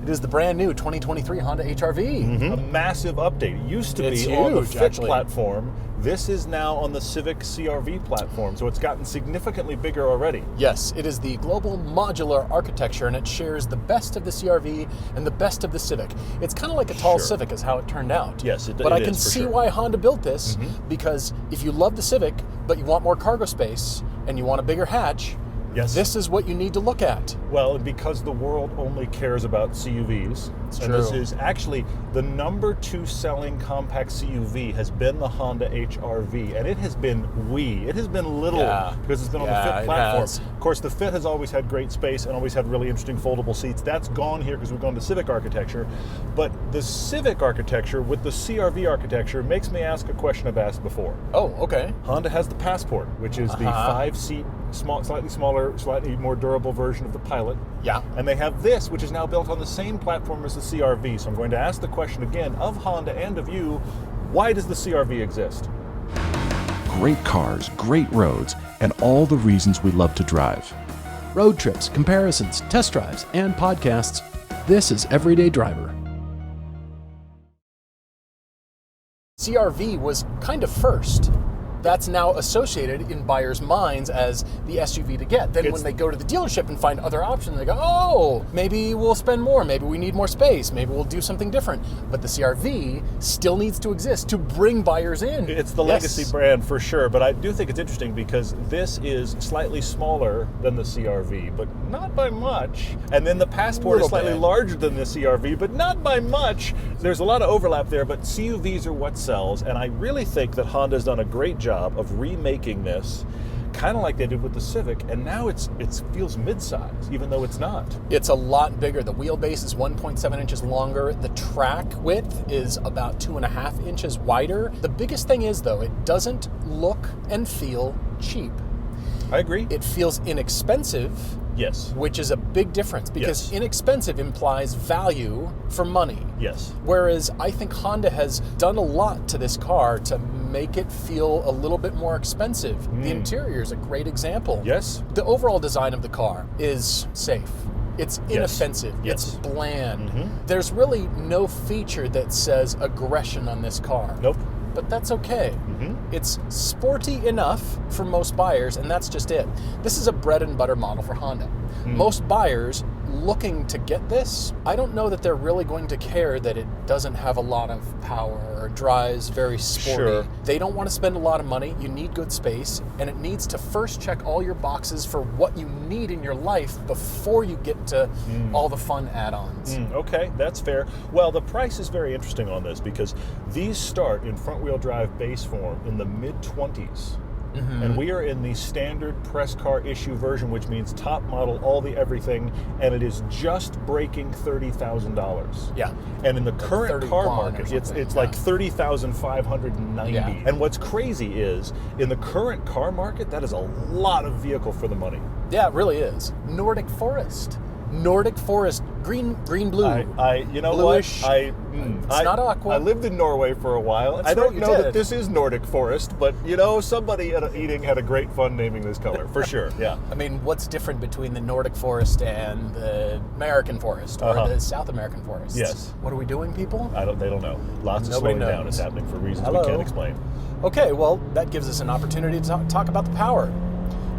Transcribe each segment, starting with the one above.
It is the brand new 2023 Honda HR-V. A massive update. It used to It's be on the huge, Fit actually. platform. This is now on the Civic CR-V platform, so it's gotten significantly bigger already. Yes, it is the global modular architecture, and it shares the best of the CR-V and the best of the Civic. It's kind of like a tall Sure. Civic is how it turned out. Yes, but I can is, for see sure. why Honda built this, because if you love the Civic, but you want more cargo space, and you want a bigger hatch, Yes. this is what you need to look at. Well, and because the world only cares about CUVs, It's and true. this is actually the number 2 selling compact CUV has been the Honda HR-V, and it has been It has been little because it's been on the Yeah, Fit it platform. has. Of course, the Fit has always had great space and always had really interesting foldable seats. That's gone here because we've gone to Civic architecture. But the Civic architecture with the CR-V architecture makes me ask a question I've asked before. Oh, okay. Honda has the Passport, which is the 5-seat, slightly smaller, slightly more durable version of the Pilot. Yeah. And they have this, which is now built on the same platform as the CR-V. So I'm going to ask the question again of Honda and of you, why does the CR-V exist? Great cars, great roads, and all the reasons we love to drive. Road trips, comparisons, test drives, and podcasts. This is Everyday Driver. CR-V was kind of first. That's now associated in buyers' minds as the SUV to get. Then when they go to the dealership and find other options, they go, oh, maybe we'll spend more, maybe we need more space, maybe we'll do something different. But the CR-V still needs to exist to bring buyers in. It's the legacy brand for sure, but I do think it's interesting because this is slightly smaller than the CR-V, but not by much. And then the Passport is slightly larger than the CR-V, but not by much. There's a lot of overlap there, but CUVs are what sells, and I really think that Honda's done a great job of remaking this kind of like they did with the Civic, and now it feels mid-size, even though it's not. It's a lot bigger. The wheelbase is 1.7 inches longer. The track width is about 2.5 inches wider. The biggest thing is, though, it doesn't look and feel cheap. I agree. It feels inexpensive. Yes. Which is a big difference because inexpensive implies value for money. Yes. Whereas I think Honda has done a lot to this car to make it feel a little bit more expensive. The interior is a great example. Yes. The overall design of the car is safe. It's inoffensive. Yes. It's bland. There's really no feature that says aggression on this car. Nope. But that's okay. It's sporty enough for most buyers, and that's just it. This is a bread and butter model for Honda. Most buyers looking to get this, I don't know that they're really going to care that it doesn't have a lot of power or drives very sporty. Sure. They don't want to spend a lot of money. You need good space, and it needs to first check all your boxes for what you need in your life before you get to all the fun add-ons. Okay, that's fair. Well, the price is very interesting on this because these start in front-wheel drive base form in the mid-20s. And we are in the standard press car issue version, which means top model, all the everything, and it is just breaking $30,000. Yeah. And in the current car 31 or market, it's something, like $30,590. Yeah. And what's crazy is, in the current car market, that is a lot of vehicle for the money. Yeah, it really is. Nordic Forest, green, blue. You know Bluish. what? It's not aqua. I lived in Norway for a while. That's I don't right, you know did. that this is Nordic Forest, but somebody at eating had a great fun naming this color for sure. Yeah. I mean, what's different between the Nordic forest and the American forest or the South American forest? Yes. What are we doing, people? They don't know. Lots of Nobody slowing down knows. is happening for reasons Hello. we can't explain. Okay, well, that gives us an opportunity to talk about the power.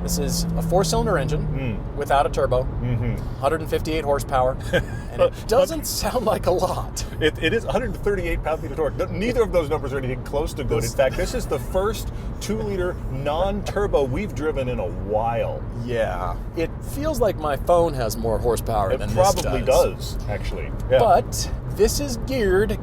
This is a 4-cylinder engine without a turbo, 158 horsepower, and it doesn't sound like a lot. It is 138 pound-feet of torque. Neither of those numbers are anything close to good. In fact, this is the first 2-liter non-turbo we've driven in a while. Yeah. It feels like my phone has more horsepower than It this probably does. actually. Yeah. But this is geared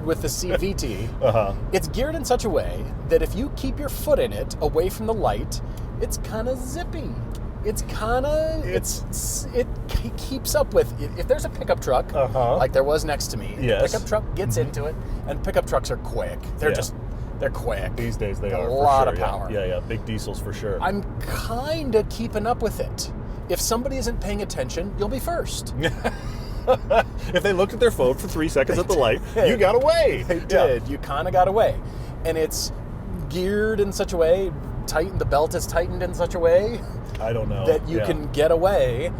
with the CVT. It's geared in such a way that if you keep your foot in it away from the light, it's kind of zippy. It keeps up with, if there's a pickup truck, like there was next to me, the pickup truck gets into it, and pickup trucks are quick. They're quick. These days they are. A lot for of sure. power. Yeah, big diesels for sure. I'm kind of keeping up with it. If somebody isn't paying attention, you'll be first. If they looked at their phone for 3 seconds at the light, you got away. They did. You kind of got away. And it's geared in such a way, the belt is tightened in such a way I don't know. that you can get away.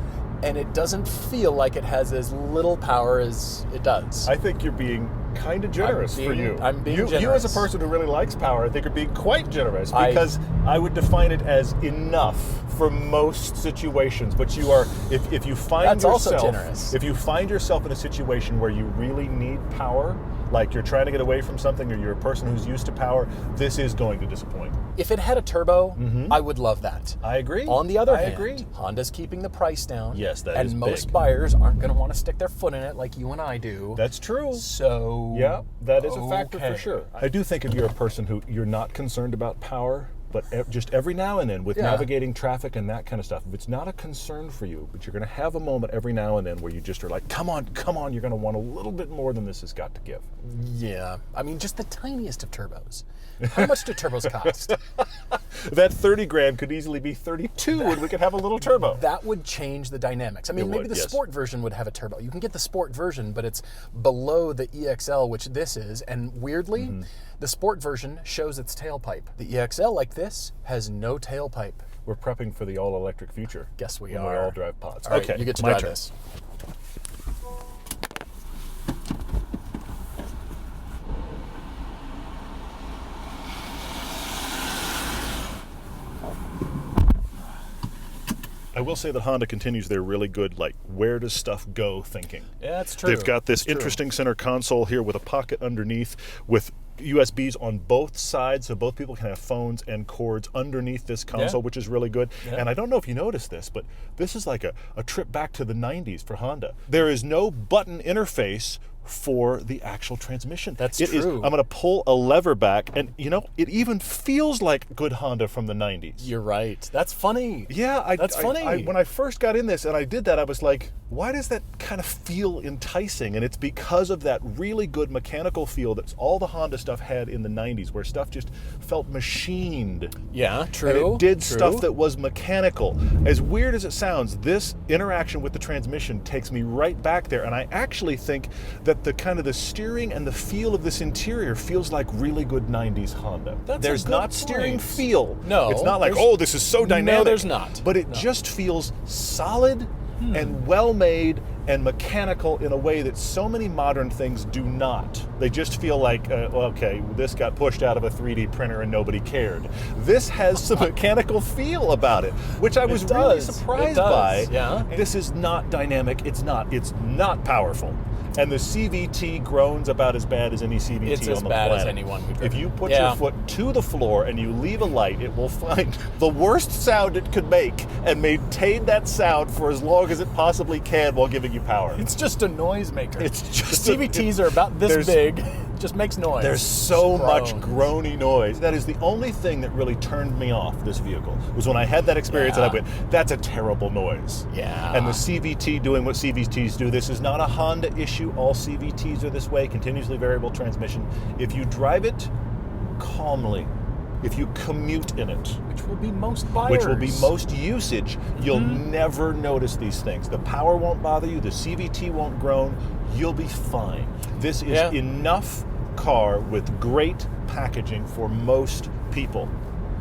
and it doesn't feel like it has as little power as it does. I think you're being kind of generous for you. I'm being generous. You as a person who really likes power, I think you're being quite generous, because I would define it as enough for most situations. But you are, if you find That's yourself, also generous. If you find yourself in a situation where you really need power, like you're trying to get away from something, or you're a person who's used to power, this is going to disappoint. If it had a turbo, I would love that. I agree. On the other I hand, agree. Honda's keeping the price down. Yes, that and is most big. buyers aren't going to want to stick their foot in it like you and I do. That's true. So Yeah, that is a factor for okay. sure. I do think if you're a person who you're not concerned about power, but just every now and then with navigating traffic and that kind of stuff, if it's not a concern for you, but you're going to have a moment every now and then where you just are like, come on, you're going to want a little bit more than this has got to give. Yeah, I mean, just the tiniest of turbos. How much do turbos cost? That 30 grand could easily be 32 and we could have a little turbo. That would change the dynamics. I mean, It maybe would, the yes. sport version would have a turbo. You can get the sport version, but it's below the EXL, which this is. And weirdly, the sport version shows its tailpipe. The EXL, like this, has no tailpipe. We're prepping for the all-electric future. Guess we when are. we all drive pods. All right, okay, you get to my try turn. this. I will say that Honda continues their really good, like, where does stuff go thinking. Yeah, that's true. They've got this That's true. interesting center console here with a pocket underneath with USBs on both sides, so both people can have phones and cords underneath this console, which is really good. Yeah. And I don't know if you noticed this, but this is like a trip back to the 90s for Honda. There is no button interface for the actual transmission. That's It is- true. I'm going to pull a lever back, and it even feels like good Honda from the 90s. You're right. That's funny. Yeah, That's funny. when I first got in this and I did that, I was like, why does that kind of feel enticing? And it's because of that really good mechanical feel that's all the Honda stuff had in the 90s, where stuff just felt machined. Yeah, true. And it did true. stuff that was mechanical. As weird as it sounds, this interaction with the transmission takes me right back there. And I actually think that the kind of the steering and the feel of this interior feels like really good 90s Honda. That's a There's good not steering point. feel. No, It's not like, there's- oh, this is so dynamic. No, there's not. But it just feels solid and well-made and mechanical in a way that so many modern things do not. They just feel like, okay, this got pushed out of a 3D printer and nobody cared. This has some mechanical feel about it, which I was really does. surprised It does, by. yeah. This is not dynamic. It's not powerful. And the CVT groans about as bad as any CVT It's on as the bad planet. as anyone we've If driven. you put Yeah. your foot to the floor and you leave a light, it will find the worst sound it could make and maintain that sound for as long as it possibly can while giving you power. It's just a noisemaker. It's just the CVTs are about this there's- big. Just makes noise. There's so much Groans. groany noise. That is the only thing that really turned me off this vehicle, was when I had that experience and I went, that's a terrible noise. Yeah. And the CVT doing what CVTs do. This is not a Honda issue. All CVTs are this way, continuously variable transmission. If you drive it calmly, if you commute in it, Which will be most buyers. which will be most usage, you'll never notice these things. The power won't bother you, the CVT won't groan, you'll be fine. This is enough car with great packaging for most people.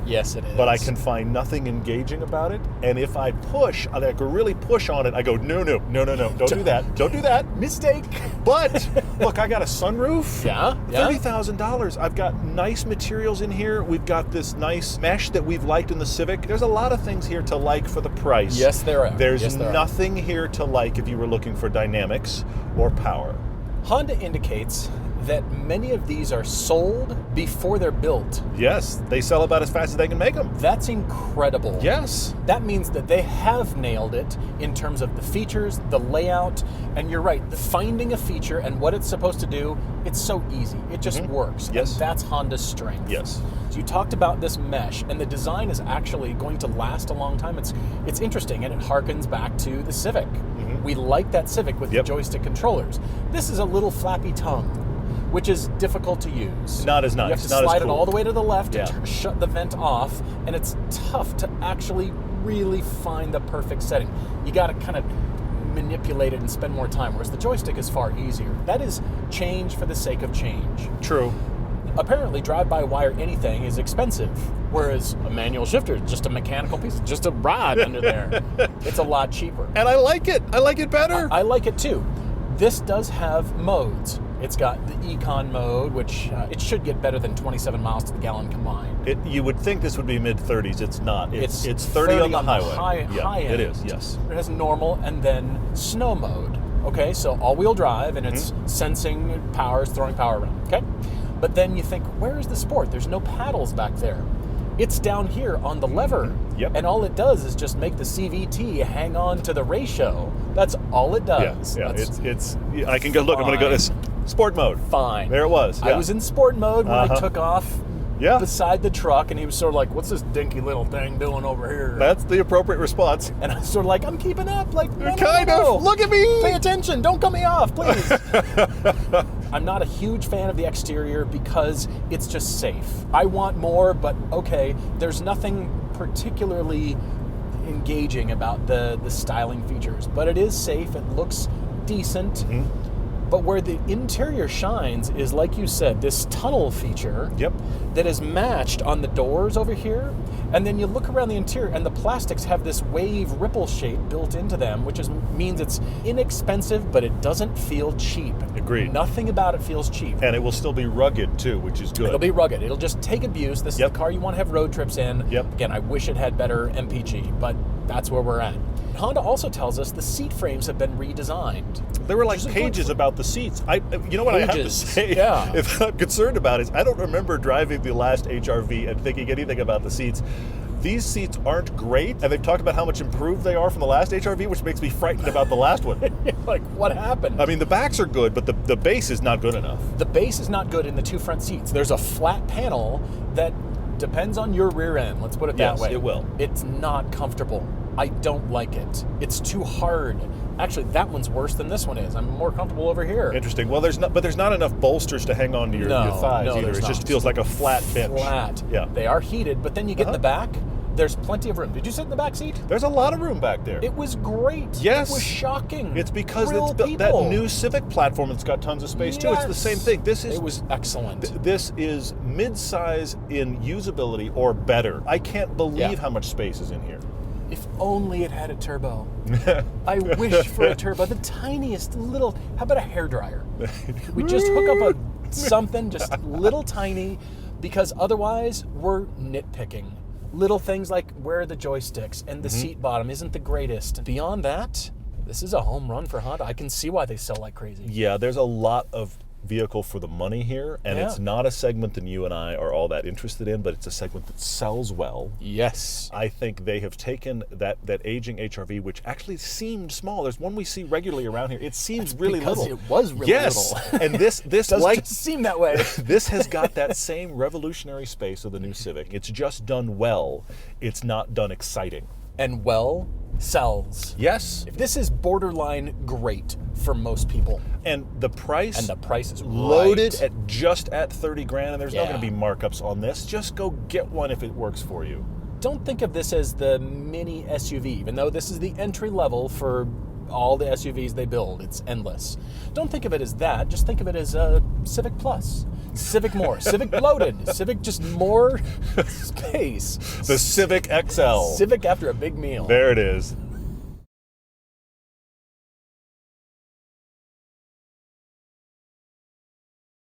Yes, it is. But I can find nothing engaging about it, and if I push, I can really push on it, I go, no, don't do that. Mistake. But look, I got a sunroof. Yeah. $30,000. I've got nice materials in here. We've got this nice mesh that we've liked in the Civic. There's a lot of things here to like for the price. Yes, there are. There's Yes, there are. nothing here to like if you were looking for dynamics or power. Honda indicates that many of these are sold before they're built. Yes, they sell about as fast as they can make them. That's incredible. Yes. That means that they have nailed it in terms of the features, the layout, and you're right, finding a feature and what it's supposed to do, it's so easy. It just works. Yes. And that's Honda's strength. Yes. So you talked about this mesh, and the design is actually going to last a long time. It's interesting, and it harkens back to the Civic. We like that Civic with the joystick controllers. This is a little flappy tongue, which is difficult to use. Not as nice. You have to not slide as cool. it all the way to the left Yeah. and shut the vent off, and it's tough to actually really find the perfect setting. You got to kind of manipulate it and spend more time, whereas the joystick is far easier. That is change for the sake of change. True. apparently drive-by-wire anything is expensive, whereas a manual shifter is just a mechanical piece, just a rod under there. It's a lot cheaper. And I like it. I like it better. I like it too. This does have modes. It's got the Econ mode, which it should get better than 27 miles to the gallon combined. You would think this would be mid-30s. It's not. It's 30 on the highway. High end. It is, yes. It has normal and then snow mode. Okay, so all-wheel drive, and it's sensing powers, throwing power around. Okay? But then you think, where is the sport? There's no paddles back there. It's down here on the lever. Yep. And all it does is just make the CVT hang on to the ratio. That's all it does. Yeah. It's. I can go look. I'm going to go to sport mode. Fine. There it was. Yeah. I was in sport mode when I took off beside the truck, and he was sort of like, what's this dinky little thing doing over here? That's the appropriate response. And I was sort of like, I'm keeping up. Like, no. Look at me. Pay attention. Don't cut me off, please. I'm not a huge fan of the exterior because it's just safe. I want more, but okay, there's nothing particularly engaging about the styling features, but it is safe. It looks decent. But where the interior shines is, like you said, this tunnel feature that is matched on the doors over here. And then you look around the interior, and the plastics have this wave ripple shape built into them, which means it's inexpensive, but it doesn't feel cheap. Agreed. Nothing about it feels cheap. And it will still be rugged, too, which is good. It'll be rugged. It'll just take abuse. This is the car you want to have road trips in. Again, I wish it had better MPG, but that's where we're at. Honda also tells us the seat frames have been redesigned. There were like pages about the seats. You know what I have to say? If I'm concerned about is I don't remember driving the last HRV and thinking anything about the seats. These seats aren't great, and they've talked about how much improved they are from the last HRV, which makes me frightened about the last one. Like, what happened? I mean, the backs are good, but the base is not good enough. The base is not good in the two front seats. There's a flat panel that depends on your rear end. Let's put it that way. Yes, it will. It's not comfortable. I don't like it. It's too hard. Actually, that one's worse than this one is. I'm more comfortable over here. Interesting. Well, there's not enough bolsters to hang on to your thighs either. It just feels like a flat bench. Flat. Yeah. They are heated, but then you get in the back. There's plenty of room. Did you sit in the back seat? There's a lot of room back there. It was great. Yes. It was shocking. It's because that new Civic platform that's got tons of space too. It's the same thing. It was excellent. This is mid-size in usability or better. I can't believe how much space is in here. If only it had a turbo. I wish for a turbo. The tiniest little. How about a hairdryer? We just hook up something just little tiny, because otherwise we're nitpicking. Little things like where are the joysticks and the seat bottom isn't the greatest. Beyond that, this is a home run for Honda. I can see why they sell like crazy. Yeah, there's a lot of vehicle for the money here, and it's not a segment that you and I are all that interested in, but it's a segment that sells well. Yes. I think they have taken that aging HRV, which actually seemed small. There's one we see regularly around here. It seems really little. It was really little. And this does like seem that way. This has got that same revolutionary space of the new Civic. It's just done well. It's not done exciting. And well sells. Yes. This is borderline great for most people. And the price is loaded at just at 30 grand, and there's not going to be markups on this. Just go get one if it works for you. Don't think of this as the mini SUV, even though this is the entry level for all the SUVs they build. It's endless. Don't think of it as that. Just think of it as a Civic Plus. Civic more. Civic loaded. Civic just more space. The Civic XL. Civic after a big meal. There it is.